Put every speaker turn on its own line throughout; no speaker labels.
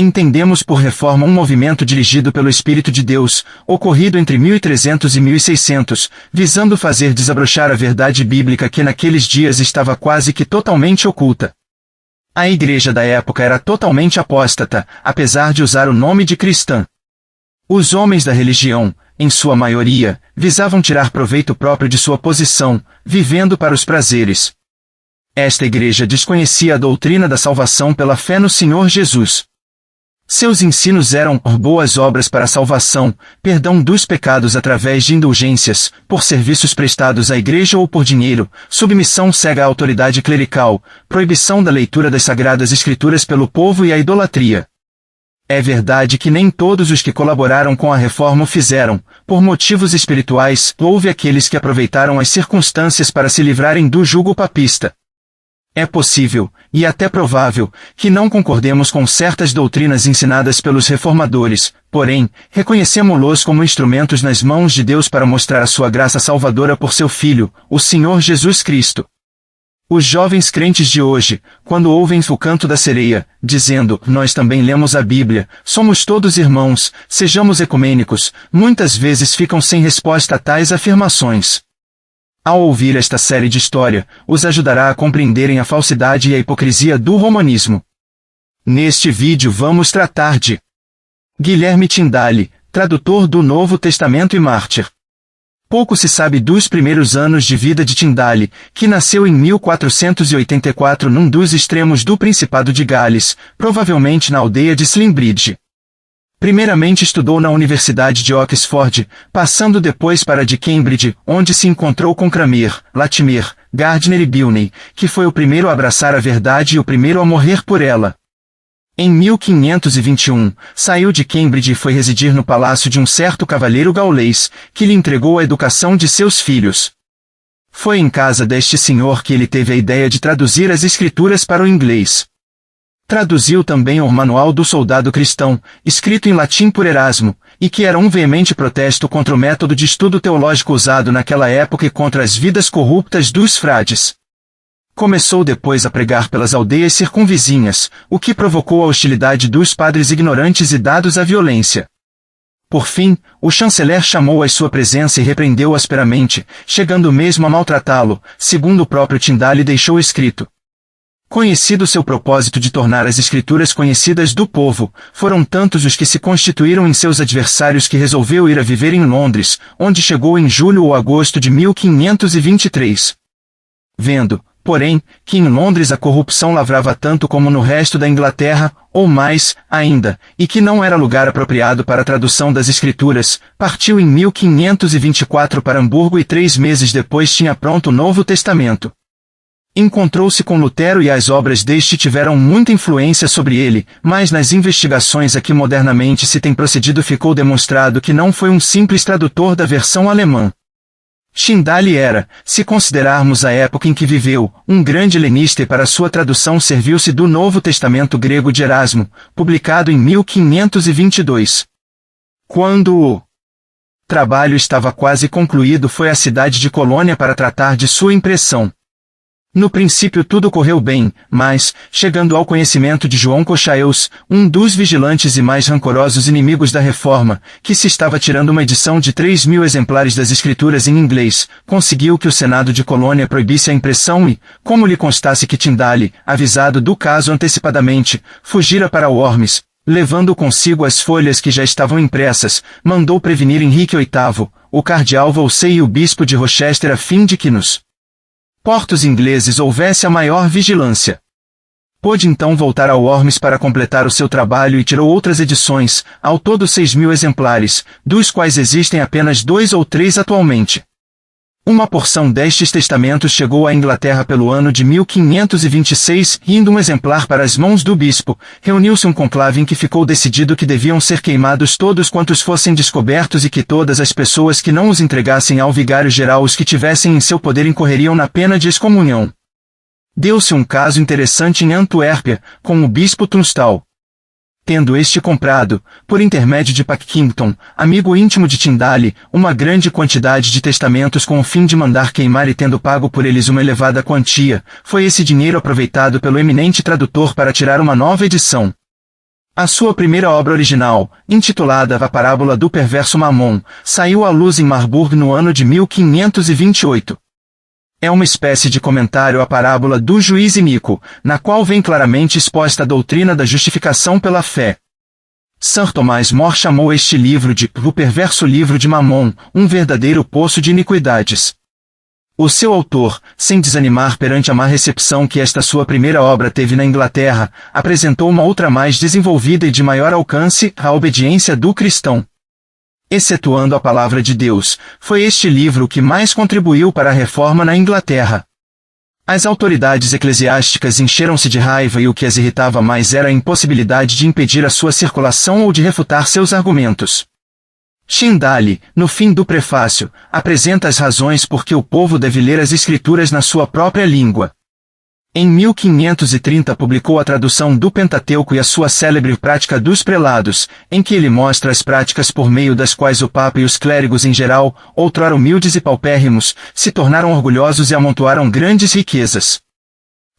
Entendemos por reforma um movimento dirigido pelo Espírito de Deus, ocorrido entre 1300 e 1600, visando fazer desabrochar a verdade bíblica que naqueles dias estava quase que totalmente oculta. A igreja da época era totalmente apóstata, apesar de usar o nome de cristã. Os homens da religião, em sua maioria, visavam tirar proveito próprio de sua posição, vivendo para os prazeres. Esta igreja desconhecia a doutrina da salvação pela fé no Senhor Jesus. Seus ensinos eram boas obras para a salvação, perdão dos pecados através de indulgências, por serviços prestados à igreja ou por dinheiro, submissão cega à autoridade clerical, proibição da leitura das sagradas escrituras pelo povo e a idolatria. É verdade que nem todos os que colaboraram com a reforma o fizeram, por motivos espirituais, houve aqueles que aproveitaram as circunstâncias para se livrarem do jugo papista. É possível, e até provável, que não concordemos com certas doutrinas ensinadas pelos reformadores, porém, reconhecemos-los como instrumentos nas mãos de Deus para mostrar a sua graça salvadora por seu Filho, o Senhor Jesus Cristo. Os jovens crentes de hoje, quando ouvem o canto da sereia, dizendo, nós também lemos a Bíblia, somos todos irmãos, sejamos ecumênicos, muitas vezes ficam sem resposta a tais afirmações. Ao ouvir esta série de história, os ajudará a compreenderem a falsidade e a hipocrisia do romanismo. Neste vídeo vamos tratar de Guilherme Tyndale, tradutor do Novo Testamento e mártir. Pouco se sabe dos primeiros anos de vida de Tyndale, que nasceu em 1484 num dos extremos do Principado de Gales, provavelmente na aldeia de Slimbridge. Primeiramente estudou na Universidade de Oxford, passando depois para a de Cambridge, onde se encontrou com Cranmer, Latimer, Gardner e Bilney, que foi o primeiro a abraçar a verdade e o primeiro a morrer por ela. Em 1521, saiu de Cambridge e foi residir no palácio de um certo cavalheiro gaulês, que lhe entregou a educação de seus filhos. Foi em casa deste senhor que ele teve a ideia de traduzir as escrituras para o inglês. Traduziu também o Manual do Soldado Cristão, escrito em latim por Erasmo, e que era um veemente protesto contra o método de estudo teológico usado naquela época e contra as vidas corruptas dos frades. Começou depois a pregar pelas aldeias circunvizinhas, o que provocou a hostilidade dos padres ignorantes e dados à violência. Por fim, o chanceler chamou-o à sua presença e repreendeu-o asperamente, chegando mesmo a maltratá-lo, segundo o próprio Tyndale deixou escrito. Conhecido seu propósito de tornar as escrituras conhecidas do povo, foram tantos os que se constituíram em seus adversários que resolveu ir a viver em Londres, onde chegou em julho ou agosto de 1523. Vendo, porém, que em Londres a corrupção lavrava tanto como no resto da Inglaterra, ou mais, ainda, e que não era lugar apropriado para a tradução das escrituras, partiu em 1524 para Hamburgo e 3 meses depois tinha pronto o Novo Testamento. Encontrou-se com Lutero e as obras deste tiveram muita influência sobre ele, mas nas investigações a que modernamente se tem procedido ficou demonstrado que não foi um simples tradutor da versão alemã. Tyndale era, se considerarmos a época em que viveu, um grande helenista e para sua tradução serviu-se do Novo Testamento grego de Erasmo, publicado em 1522. Quando o trabalho estava quase concluído foi à cidade de Colônia para tratar de sua impressão. No princípio tudo correu bem, mas, chegando ao conhecimento de João Cochaeus, um dos vigilantes e mais rancorosos inimigos da Reforma, que se estava tirando uma edição de 3.000 exemplares das Escrituras em inglês, conseguiu que o Senado de Colônia proibisse a impressão e, como lhe constasse que Tyndale, avisado do caso antecipadamente, fugira para Worms, levando consigo as folhas que já estavam impressas, mandou prevenir Henrique VIII, o cardeal Wolsey e o bispo de Rochester a fim de que nos portos ingleses houvesse a maior vigilância. Pôde então voltar a Worms para completar o seu trabalho e tirou outras edições, ao todo 6.000 exemplares, dos quais existem apenas 2 ou 3 atualmente. Uma porção destes testamentos chegou à Inglaterra pelo ano de 1526, indo um exemplar para as mãos do bispo, reuniu-se um conclave em que ficou decidido que deviam ser queimados todos quantos fossem descobertos e que todas as pessoas que não os entregassem ao vigário-geral os que tivessem em seu poder incorreriam na pena de excomunhão. Deu-se um caso interessante em Antuérpia, com o bispo Tunstall. Tendo este comprado, por intermédio de Pakington, amigo íntimo de Tyndale, uma grande quantidade de testamentos com o fim de mandar queimar e tendo pago por eles uma elevada quantia, foi esse dinheiro aproveitado pelo eminente tradutor para tirar uma nova edição. A sua primeira obra original, intitulada A Parábola do Perverso Mamon, saiu à luz em Marburg no ano de 1528. É uma espécie de comentário à parábola do juiz iníquo, na qual vem claramente exposta a doutrina da justificação pela fé. Sir Thomas More chamou este livro de O Perverso Livro de Mamon, um verdadeiro poço de iniquidades. O seu autor, sem desanimar perante a má recepção que esta sua primeira obra teve na Inglaterra, apresentou uma outra mais desenvolvida e de maior alcance, A Obediência do Cristão. Excetuando a Palavra de Deus, foi este livro que mais contribuiu para a reforma na Inglaterra. As autoridades eclesiásticas encheram-se de raiva e o que as irritava mais era a impossibilidade de impedir a sua circulação ou de refutar seus argumentos. Tyndale, no fim do prefácio, apresenta as razões por que o povo deve ler as Escrituras na sua própria língua. Em 1530 publicou a tradução do Pentateuco e a sua célebre Prática dos Prelados, em que ele mostra as práticas por meio das quais o Papa e os clérigos em geral, outrora humildes e paupérrimos, se tornaram orgulhosos e amontoaram grandes riquezas.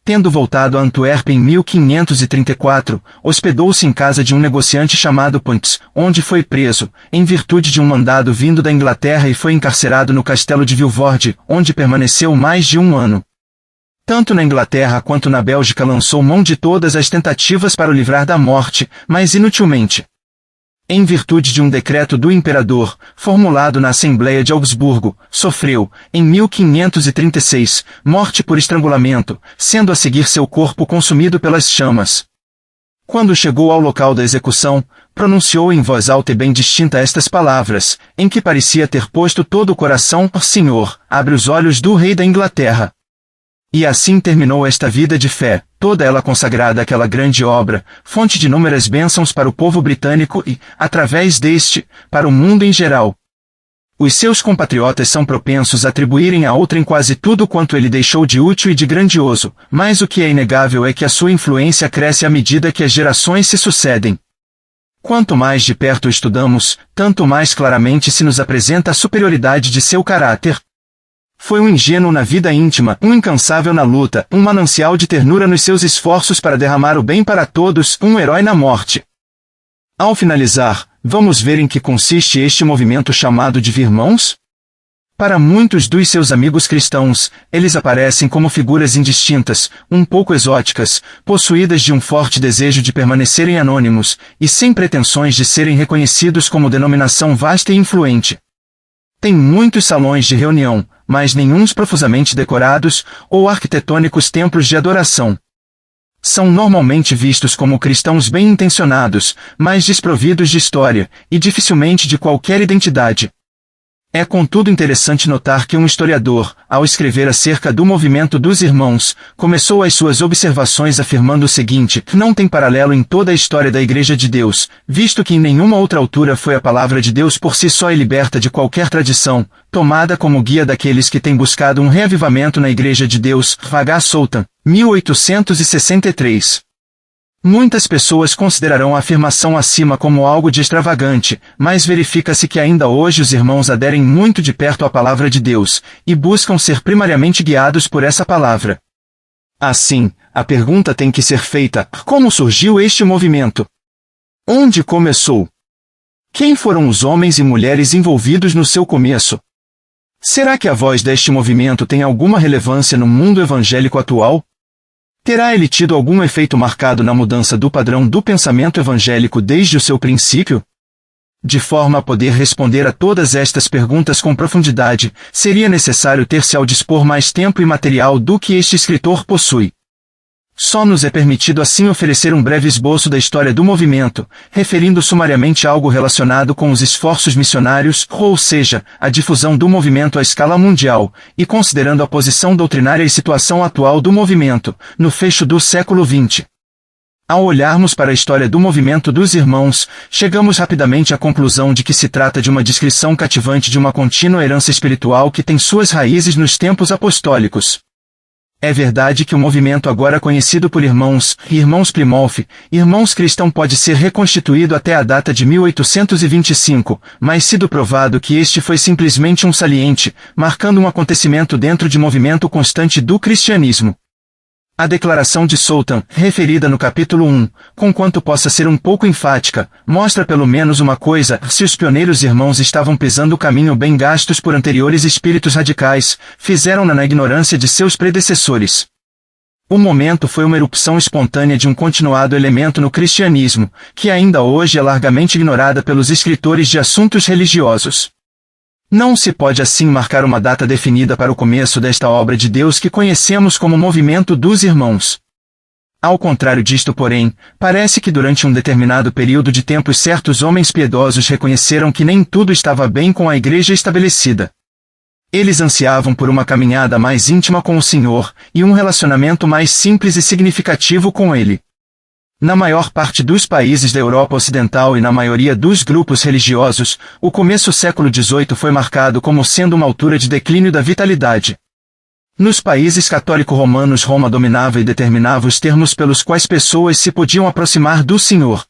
Tendo voltado a Antuérpia em 1534, hospedou-se em casa de um negociante chamado Pontes, onde foi preso, em virtude de um mandado vindo da Inglaterra e foi encarcerado no castelo de Vilvoorde, onde permaneceu mais de um ano. Tanto na Inglaterra quanto na Bélgica lançou mão de todas as tentativas para o livrar da morte, mas inutilmente. Em virtude de um decreto do imperador, formulado na Assembleia de Augsburgo, sofreu, em 1536, morte por estrangulamento, sendo a seguir seu corpo consumido pelas chamas. Quando chegou ao local da execução, pronunciou em voz alta e bem distinta estas palavras, em que parecia ter posto todo o coração: Senhor, abre os olhos do rei da Inglaterra. E assim terminou esta vida de fé, toda ela consagrada àquela grande obra, fonte de inúmeras bênçãos para o povo britânico e, através deste, para o mundo em geral. Os seus compatriotas são propensos a atribuírem a outrem quase tudo quanto ele deixou de útil e de grandioso, mas o que é inegável é que a sua influência cresce à medida que as gerações se sucedem. Quanto mais de perto o estudamos, tanto mais claramente se nos apresenta a superioridade de seu caráter. Foi um ingênuo na vida íntima, um incansável na luta, um manancial de ternura nos seus esforços para derramar o bem para todos, um herói na morte. Ao finalizar, vamos ver em que consiste este movimento chamado de Virmãos? Para muitos dos seus amigos cristãos, eles aparecem como figuras indistintas, um pouco exóticas, possuídas de um forte desejo de permanecerem anônimos, e sem pretensões de serem reconhecidos como denominação vasta e influente. Tem muitos salões de reunião, mas nenhuns profusamente decorados, ou arquitetônicos templos de adoração. São normalmente vistos como cristãos bem-intencionados, mas desprovidos de história, e dificilmente de qualquer identidade. É contudo interessante notar que um historiador, ao escrever acerca do movimento dos irmãos, começou as suas observações afirmando o seguinte: não tem paralelo em toda a história da Igreja de Deus, visto que em nenhuma outra altura foi a palavra de Deus por si só e liberta de qualquer tradição, tomada como guia daqueles que têm buscado um reavivamento na Igreja de Deus. H. Sultan, 1863. Muitas pessoas considerarão a afirmação acima como algo de extravagante, mas verifica-se que ainda hoje os irmãos aderem muito de perto à palavra de Deus, e buscam ser primariamente guiados por essa palavra. Assim, a pergunta tem que ser feita: como surgiu este movimento? Onde começou? Quem foram os homens e mulheres envolvidos no seu começo? Será que a voz deste movimento tem alguma relevância no mundo evangélico atual? Terá ele tido algum efeito marcado na mudança do padrão do pensamento evangélico desde o seu princípio? De forma a poder responder a todas estas perguntas com profundidade, seria necessário ter-se ao dispor mais tempo e material do que este escritor possui. Só nos é permitido assim oferecer um breve esboço da história do movimento, referindo sumariamente algo relacionado com os esforços missionários, ou seja, a difusão do movimento à escala mundial, e considerando a posição doutrinária e situação atual do movimento, no fecho do século XX. Ao olharmos para a história do movimento dos irmãos, chegamos rapidamente à conclusão de que se trata de uma descrição cativante de uma contínua herança espiritual que tem suas raízes nos tempos apostólicos. É verdade que o movimento agora conhecido por Irmãos Plymouth, Irmãos Cristão pode ser reconstituído até a data de 1825, mas sido provado que este foi simplesmente um saliente, marcando um acontecimento dentro de movimento constante do cristianismo. A declaração de Sultan, referida no capítulo 1, conquanto possa ser um pouco enfática, mostra pelo menos uma coisa: se os pioneiros irmãos estavam pisando o caminho bem gastos por anteriores espíritos radicais, fizeram-na na ignorância de seus predecessores. O momento foi uma erupção espontânea de um continuado elemento no cristianismo, que ainda hoje é largamente ignorada pelos escritores de assuntos religiosos. Não se pode assim marcar uma data definida para o começo desta obra de Deus que conhecemos como movimento dos irmãos. Ao contrário disto, porém, parece que durante um determinado período de tempo certos homens piedosos reconheceram que nem tudo estava bem com a igreja estabelecida. Eles ansiavam por uma caminhada mais íntima com o Senhor, e um relacionamento mais simples e significativo com Ele. Na maior parte dos países da Europa Ocidental e na maioria dos grupos religiosos, o começo do século XVIII foi marcado como sendo uma altura de declínio da vitalidade. Nos países católico-romanos, Roma dominava e determinava os termos pelos quais pessoas se podiam aproximar do Senhor.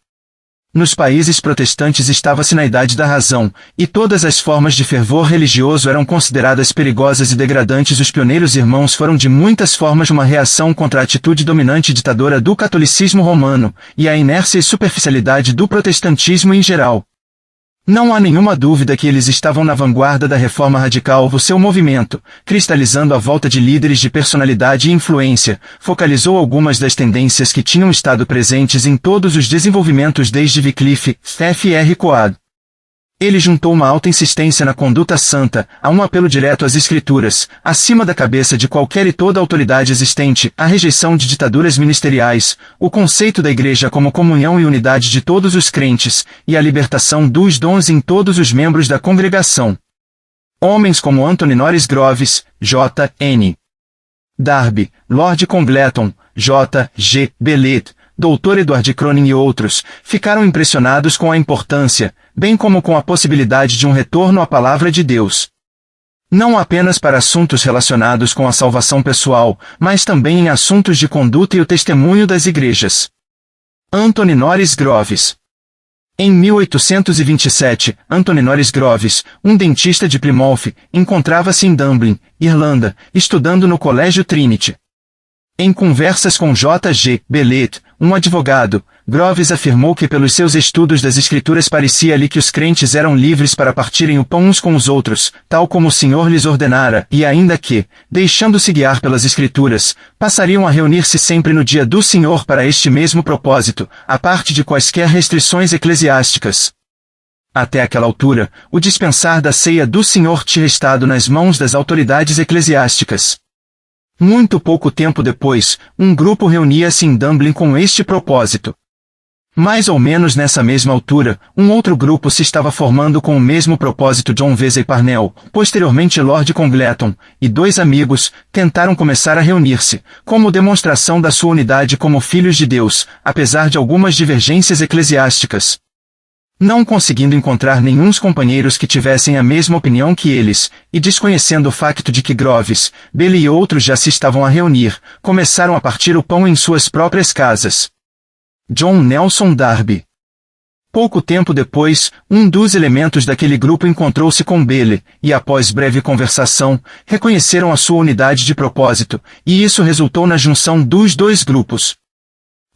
Nos países protestantes estava-se na idade da razão, e todas as formas de fervor religioso eram consideradas perigosas e degradantes. Os pioneiros irmãos foram de muitas formas uma reação contra a atitude dominante e ditadora do catolicismo romano, e a inércia e superficialidade do protestantismo em geral. Não há nenhuma dúvida que eles estavam na vanguarda da reforma radical. O seu movimento, cristalizando à volta de líderes de personalidade e influência, focalizou algumas das tendências que tinham estado presentes em todos os desenvolvimentos desde Wycliffe, F.R. Coad. Ele juntou uma alta insistência na conduta santa, a um apelo direto às Escrituras, acima da cabeça de qualquer e toda autoridade existente, a rejeição de ditaduras ministeriais, o conceito da Igreja como comunhão e unidade de todos os crentes, e a libertação dos dons em todos os membros da congregação. Homens como Anthony Norris Groves, J. N. Darby, Lord Congleton, J. G. Bellet, Dr. Edward Cronin e outros, ficaram impressionados com a importância, bem como com a possibilidade de um retorno à palavra de Deus. Não apenas para assuntos relacionados com a salvação pessoal, mas também em assuntos de conduta e o testemunho das igrejas. Anthony Norris Groves. Em 1827, Anthony Norris Groves, um dentista de Plymouth, encontrava-se em Dublin, Irlanda, estudando no Colégio Trinity. Em conversas com J. G. Bellet, um advogado, Groves afirmou que pelos seus estudos das Escrituras parecia-lhe que os crentes eram livres para partirem o pão uns com os outros, tal como o Senhor lhes ordenara, e ainda que, deixando-se guiar pelas Escrituras, passariam a reunir-se sempre no dia do Senhor para este mesmo propósito, à parte de quaisquer restrições eclesiásticas. Até aquela altura, o dispensar da ceia do Senhor tinha estado nas mãos das autoridades eclesiásticas. Muito pouco tempo depois, um grupo reunia-se em Dublin com este propósito. Mais ou menos nessa mesma altura, um outro grupo se estava formando com o mesmo propósito. John Vesey Parnell, posteriormente Lord Congleton, e dois amigos, tentaram começar a reunir-se, como demonstração da sua unidade como filhos de Deus, apesar de algumas divergências eclesiásticas. Não conseguindo encontrar nenhuns companheiros que tivessem a mesma opinião que eles, e desconhecendo o facto de que Groves, Bailey e outros já se estavam a reunir, começaram a partir o pão em suas próprias casas. John Nelson Darby. Pouco tempo depois, um dos elementos daquele grupo encontrou-se com Bailey, e após breve conversação, reconheceram a sua unidade de propósito, e isso resultou na junção dos dois grupos.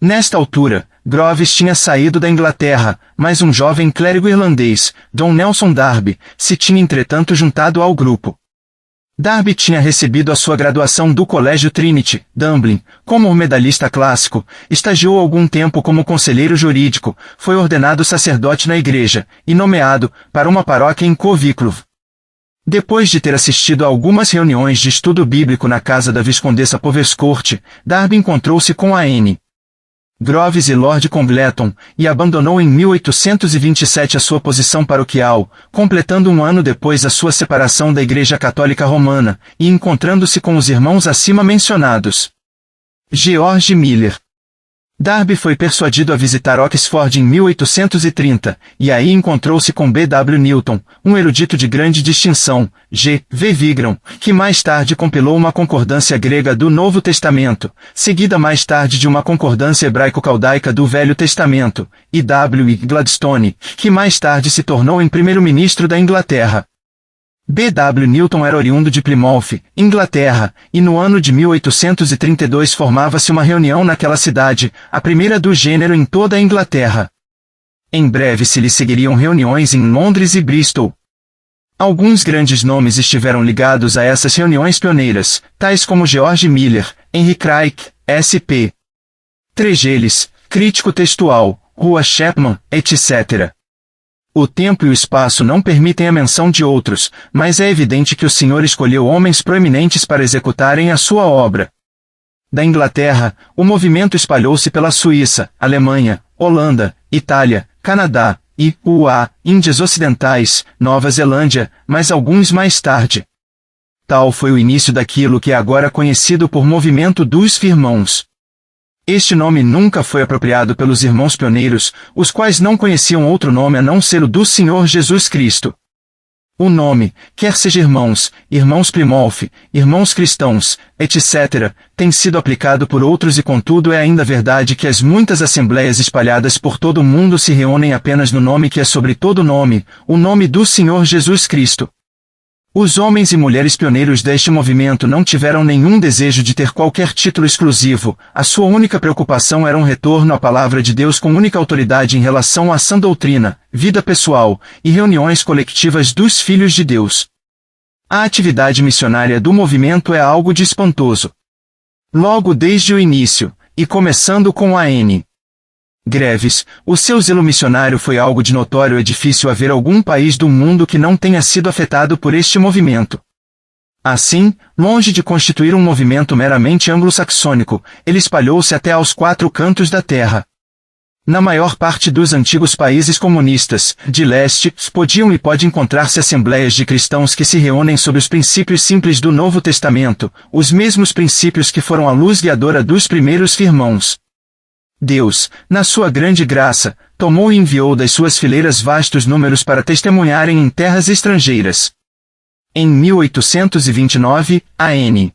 Nesta altura, Groves tinha saído da Inglaterra, mas um jovem clérigo irlandês, John Nelson Darby, se tinha entretanto juntado ao grupo. Darby tinha recebido a sua graduação do Colégio Trinity, Dublin, como um medalhista clássico, estagiou algum tempo como conselheiro jurídico, foi ordenado sacerdote na igreja, e nomeado, para uma paróquia em Coviclove. Depois de ter assistido a algumas reuniões de estudo bíblico na casa da Viscondessa Poverscourt, Darby encontrou-se com a N. Groves e Lord Congleton, e abandonou em 1827 a sua posição paroquial, completando um ano depois a sua separação da Igreja Católica Romana, e encontrando-se com os irmãos acima mencionados. George Miller. Darby foi persuadido a visitar Oxford em 1830, e aí encontrou-se com B. W. Newton, um erudito de grande distinção, G. V. Vigran, que mais tarde compilou uma concordância grega do Novo Testamento, seguida mais tarde de uma concordância hebraico-caldaica do Velho Testamento, e W. Gladstone, que mais tarde se tornou em primeiro-ministro da Inglaterra. B.W. Newton era oriundo de Plymouth, Inglaterra, e no ano de 1832 formava-se uma reunião naquela cidade, a primeira do gênero em toda a Inglaterra. Em breve se lhe seguiriam reuniões em Londres e Bristol. Alguns grandes nomes estiveram ligados a essas reuniões pioneiras, tais como George Miller, Henry Craik, S.P. Tregellis, crítico textual, Rua Chapman, etc. O tempo e o espaço não permitem a menção de outros, mas é evidente que o Senhor escolheu homens proeminentes para executarem a sua obra. Da Inglaterra, o movimento espalhou-se pela Suíça, Alemanha, Holanda, Itália, Canadá e, Índias Ocidentais, Nova Zelândia, mas alguns mais tarde. Tal foi o início daquilo que é agora conhecido por movimento dos Irmãos. Este nome nunca foi apropriado pelos irmãos pioneiros, os quais não conheciam outro nome a não ser o do Senhor Jesus Cristo. O nome, quer seja irmãos Plymouth, irmãos cristãos, etc., tem sido aplicado por outros e contudo é ainda verdade que as muitas assembleias espalhadas por todo o mundo se reúnem apenas no nome que é sobre todo nome, o nome do Senhor Jesus Cristo. Os homens e mulheres pioneiros deste movimento não tiveram nenhum desejo de ter qualquer título exclusivo, a sua única preocupação era um retorno à palavra de Deus com única autoridade em relação à sã doutrina, vida pessoal, e reuniões coletivas dos filhos de Deus. A atividade missionária do movimento é algo de espantoso. Logo desde o início, e começando com a N. Greves, o seu zelo missionário foi algo de notório. É difícil haver algum país do mundo que não tenha sido afetado por este movimento. Assim, longe de constituir um movimento meramente anglo-saxônico, ele espalhou-se até aos quatro cantos da terra. Na maior parte dos antigos países comunistas, de leste, podiam e pode encontrar-se assembleias de cristãos que se reúnem sob os princípios simples do Novo Testamento, os mesmos princípios que foram a luz guiadora dos primeiros irmãos. Deus, na sua grande graça, tomou e enviou das suas fileiras vastos números para testemunharem em terras estrangeiras. Em 1829, a N.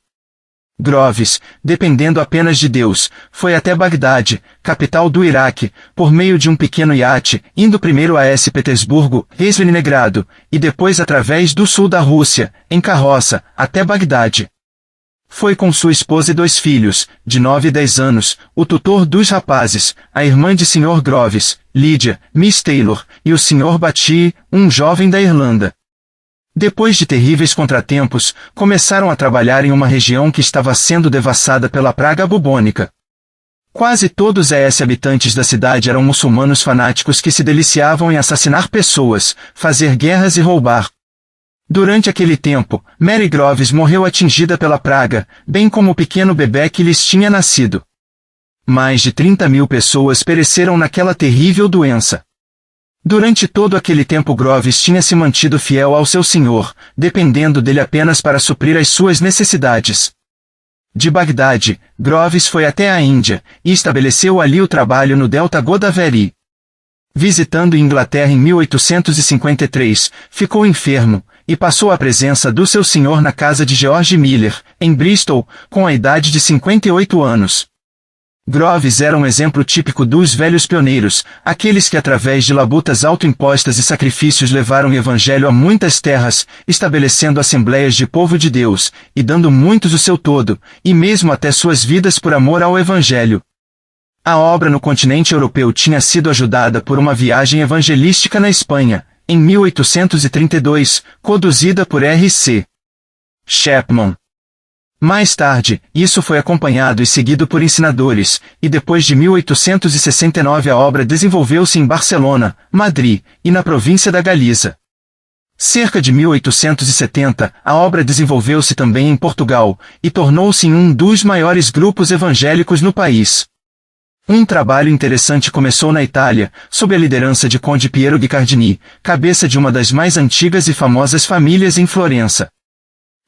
Groves, dependendo apenas de Deus, foi até Bagdade, capital do Iraque, por meio de um pequeno iate, indo primeiro a Petersburgo, Leningrado, e depois através do sul da Rússia, em carroça, até Bagdade. Foi com sua esposa e 2 filhos, de 9 e 10 anos, o tutor dos rapazes, a irmã de Sr. Groves, Lydia, Miss Taylor, e o Sr. Batty, um jovem da Irlanda. Depois de terríveis contratempos, começaram a trabalhar em uma região que estava sendo devassada pela praga bubônica. Quase todos os habitantes da cidade eram muçulmanos fanáticos que se deliciavam em assassinar pessoas, fazer guerras e roubar. Durante aquele tempo, Mary Groves morreu atingida pela praga, bem como o pequeno bebê que lhes tinha nascido. Mais de 30.000 pessoas pereceram naquela terrível doença. Durante todo aquele tempo Groves tinha se mantido fiel ao seu senhor, dependendo dele apenas para suprir as suas necessidades. De Bagdade, Groves foi até a Índia, e estabeleceu ali o trabalho no Delta Godavari. Visitando Inglaterra em 1853, ficou enfermo, e passou à presença do seu senhor na casa de George Miller, em Bristol, com a idade de 58 anos. Groves era um exemplo típico dos velhos pioneiros, aqueles que através de labutas autoimpostas e sacrifícios levaram o evangelho a muitas terras, estabelecendo assembleias de povo de Deus, e dando muitos o seu todo, e mesmo até suas vidas por amor ao evangelho. A obra no continente europeu tinha sido ajudada por uma viagem evangelística na Espanha, em 1832, conduzida por R.C. Chapman. Mais tarde, isso foi acompanhado e seguido por ensinadores, e depois de 1869 a obra desenvolveu-se em Barcelona, Madrid, e na província da Galiza. Cerca de 1870, a obra desenvolveu-se também em Portugal, e tornou-se um dos maiores grupos evangélicos no país. Um trabalho interessante começou na Itália, sob a liderança de Conde Piero Guicciardini, cabeça de uma das mais antigas e famosas famílias em Florença.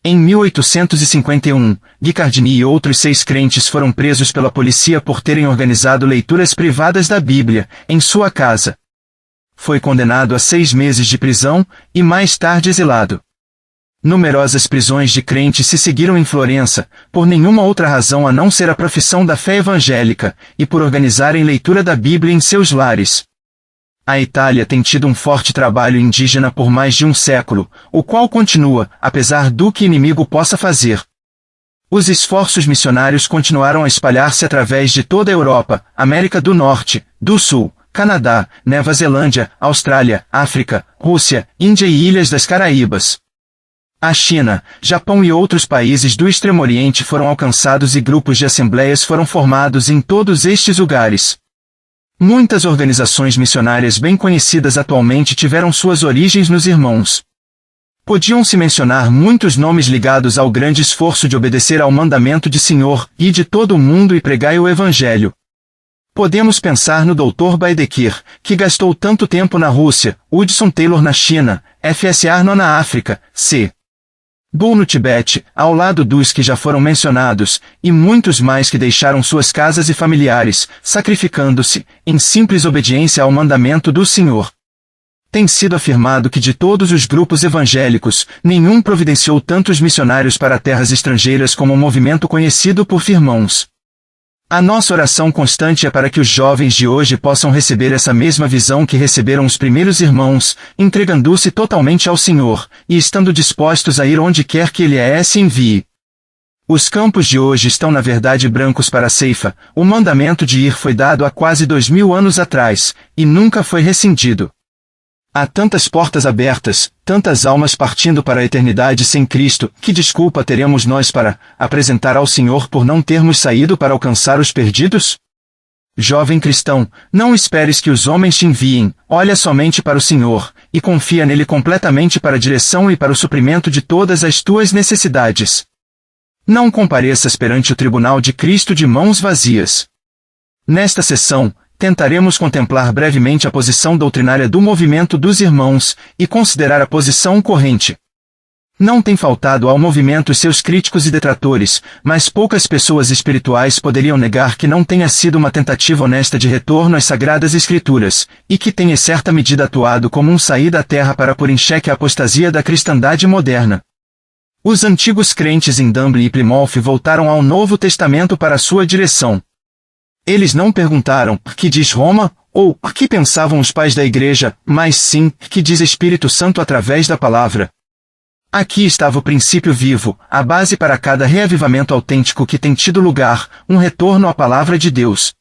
Em 1851, Guicciardini e outros 6 crentes foram presos pela polícia por terem organizado leituras privadas da Bíblia, em sua casa. Foi condenado a 6 meses de prisão, e mais tarde exilado. Numerosas prisões de crentes se seguiram em Florença, por nenhuma outra razão a não ser a profissão da fé evangélica, e por organizarem leitura da Bíblia em seus lares. A Itália tem tido um forte trabalho indígena por mais de um século, o qual continua, apesar do que inimigo possa fazer. Os esforços missionários continuaram a espalhar-se através de toda a Europa, América do Norte, do Sul, Canadá, Nova Zelândia, Austrália, África, Rússia, Índia e Ilhas das Caraíbas. A China, Japão e outros países do Extremo Oriente foram alcançados e grupos de assembleias foram formados em todos estes lugares. Muitas organizações missionárias bem conhecidas atualmente tiveram suas origens nos irmãos. Podiam-se mencionar muitos nomes ligados ao grande esforço de obedecer ao mandamento de Senhor, e de todo o mundo e pregai o Evangelho. Podemos pensar no Dr. Baedeker, que gastou tanto tempo na Rússia, Hudson Taylor na China, F.S. Arno na África, C. Bull no Tibete, ao lado dos que já foram mencionados, e muitos mais que deixaram suas casas e familiares, sacrificando-se, em simples obediência ao mandamento do Senhor. Tem sido afirmado que de todos os grupos evangélicos, nenhum providenciou tantos missionários para terras estrangeiras como o movimento conhecido por Firmãos. A nossa oração constante é para que os jovens de hoje possam receber essa mesma visão que receberam os primeiros irmãos, entregando-se totalmente ao Senhor, e estando dispostos a ir onde quer que Ele se envie. Os campos de hoje estão na verdade brancos para a ceifa, o mandamento de ir foi dado há quase 2000 anos atrás, e nunca foi rescindido. Há tantas portas abertas, tantas almas partindo para a eternidade sem Cristo, que desculpa teremos nós para apresentar ao Senhor por não termos saído para alcançar os perdidos? Jovem cristão, não esperes que os homens te enviem, olha somente para o Senhor, e confia nele completamente para a direção e para o suprimento de todas as tuas necessidades. Não compareças perante o tribunal de Cristo de mãos vazias. Nesta sessão, tentaremos contemplar brevemente a posição doutrinária do movimento dos irmãos, e considerar a posição corrente. Não tem faltado ao movimento seus críticos e detratores, mas poucas pessoas espirituais poderiam negar que não tenha sido uma tentativa honesta de retorno às Sagradas Escrituras, e que tenha em certa medida atuado como um saída à terra para pôr em xeque a apostasia da cristandade moderna. Os antigos crentes em Dublin e Plymouth voltaram ao Novo Testamento para sua direção. Eles não perguntaram, que diz Roma, ou, que pensavam os pais da igreja, mas sim, que diz Espírito Santo através da palavra. Aqui estava o princípio vivo, a base para cada reavivamento autêntico que tem tido lugar, um retorno à palavra de Deus.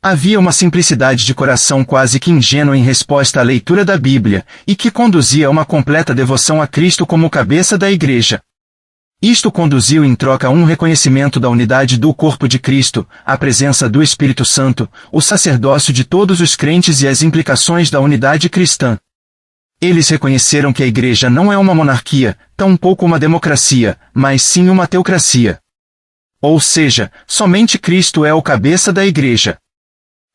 Havia uma simplicidade de coração quase que ingênua em resposta à leitura da Bíblia, e que conduzia a uma completa devoção a Cristo como cabeça da igreja. Isto conduziu em troca a um reconhecimento da unidade do corpo de Cristo, a presença do Espírito Santo, o sacerdócio de todos os crentes e as implicações da unidade cristã. Eles reconheceram que a igreja não é uma monarquia, tampouco uma democracia, mas sim uma teocracia. Ou seja, somente Cristo é o cabeça da igreja.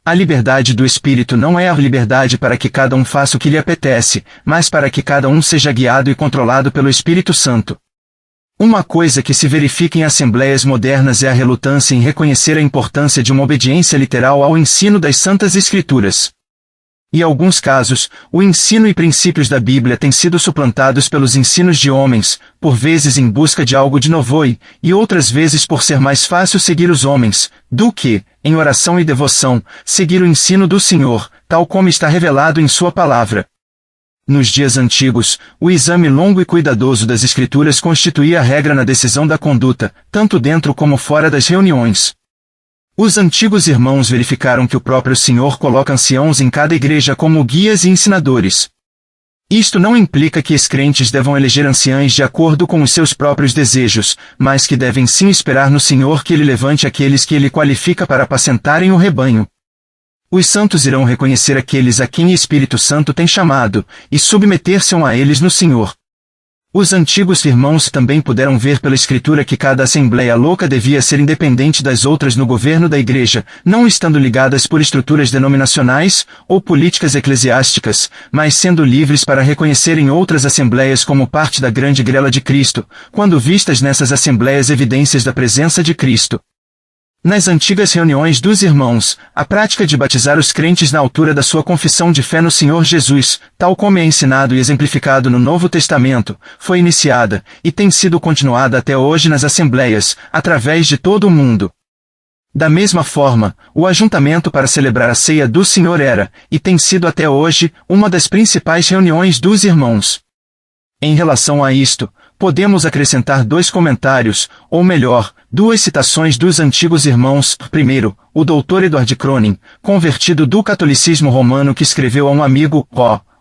A liberdade do Espírito não é a liberdade para que cada um faça o que lhe apetece, mas para que cada um seja guiado e controlado pelo Espírito Santo. Uma coisa que se verifica em assembleias modernas é a relutância em reconhecer a importância de uma obediência literal ao ensino das Santas Escrituras. Em alguns casos, o ensino e princípios da Bíblia têm sido suplantados pelos ensinos de homens, por vezes em busca de algo de novo e outras vezes por ser mais fácil seguir os homens, do que, em oração e devoção, seguir o ensino do Senhor, tal como está revelado em sua palavra. Nos dias antigos, o exame longo e cuidadoso das Escrituras constituía a regra na decisão da conduta, tanto dentro como fora das reuniões. Os antigos irmãos verificaram que o próprio Senhor coloca anciãos em cada igreja como guias e ensinadores. Isto não implica que os crentes devam eleger anciães de acordo com os seus próprios desejos, mas que devem sim esperar no Senhor que Ele levante aqueles que Ele qualifica para apacentarem o rebanho. Os santos irão reconhecer aqueles a quem o Espírito Santo tem chamado, e submeter-se a eles no Senhor. Os antigos irmãos também puderam ver pela Escritura que cada assembleia louca devia ser independente das outras no governo da igreja, não estando ligadas por estruturas denominacionais ou políticas eclesiásticas, mas sendo livres para reconhecerem outras assembleias como parte da grande grela de Cristo, quando vistas nessas assembleias evidências da presença de Cristo. Nas antigas reuniões dos irmãos, a prática de batizar os crentes na altura da sua confissão de fé no Senhor Jesus, tal como é ensinado e exemplificado no Novo Testamento, foi iniciada, e tem sido continuada até hoje nas assembleias, através de todo o mundo. Da mesma forma, o ajuntamento para celebrar a ceia do Senhor era, e tem sido até hoje, uma das principais reuniões dos irmãos. Em relação a isto, podemos acrescentar dois comentários, ou melhor, duas citações dos antigos irmãos. Primeiro, o Dr. Edward Cronin, convertido do catolicismo romano, que escreveu a um amigo: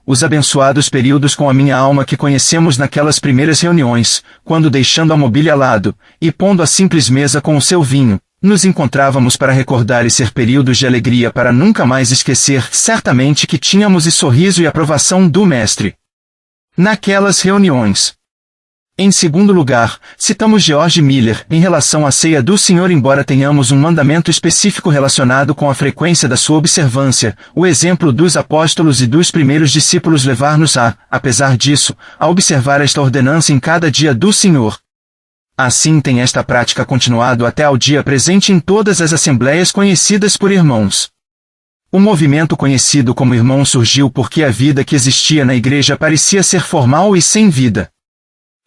os abençoados períodos com a minha alma que conhecemos naquelas primeiras reuniões, quando deixando a mobília ao lado, e pondo a simples mesa com o seu vinho, nos encontrávamos para recordar e ser períodos de alegria para nunca mais esquecer, certamente que tínhamos e sorriso e aprovação do Mestre naquelas reuniões. Em segundo lugar, citamos George Miller, em relação à ceia do Senhor. Embora tenhamos um mandamento específico relacionado com a frequência da sua observância, o exemplo dos apóstolos e dos primeiros discípulos levar-nos apesar disso, a observar esta ordenança em cada dia do Senhor. Assim tem esta prática continuado até ao dia presente em todas as assembleias conhecidas por irmãos. O movimento conhecido como irmão surgiu porque a vida que existia na igreja parecia ser formal e sem vida.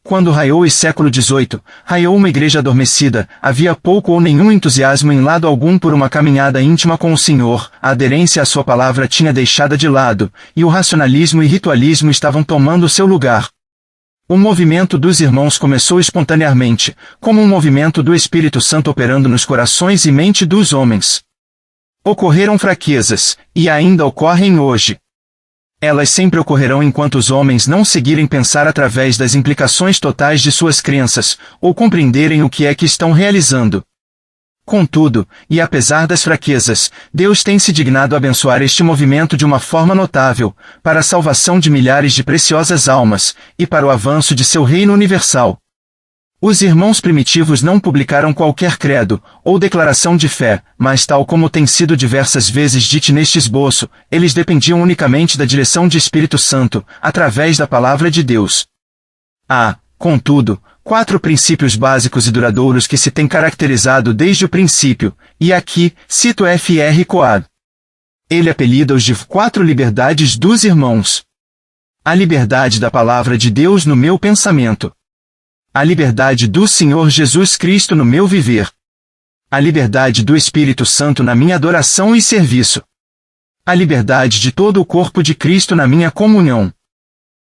Quando raiou o século XVIII, raiou uma igreja adormecida, havia pouco ou nenhum entusiasmo em lado algum por uma caminhada íntima com o Senhor, a aderência à sua palavra tinha deixado de lado, e o racionalismo e ritualismo estavam tomando seu lugar. O movimento dos irmãos começou espontaneamente, como um movimento do Espírito Santo operando nos corações e mente dos homens. Ocorreram fraquezas, e ainda ocorrem hoje. Elas sempre ocorrerão enquanto os homens não seguirem pensar através das implicações totais de suas crenças, ou compreenderem o que é que estão realizando. Contudo, e apesar das fraquezas, Deus tem se dignado abençoar este movimento de uma forma notável, para a salvação de milhares de preciosas almas, e para o avanço de seu reino universal. Os irmãos primitivos não publicaram qualquer credo, ou declaração de fé, mas tal como tem sido diversas vezes dito neste esboço, eles dependiam unicamente da direção de Espírito Santo, através da Palavra de Deus. Há, contudo, 4 princípios básicos e duradouros que se têm caracterizado desde o princípio, e aqui, cito F.R. Coad. Ele apelida-os de 4 liberdades dos irmãos. A liberdade da Palavra de Deus no meu pensamento. A liberdade do Senhor Jesus Cristo no meu viver. A liberdade do Espírito Santo na minha adoração e serviço. A liberdade de todo o corpo de Cristo na minha comunhão.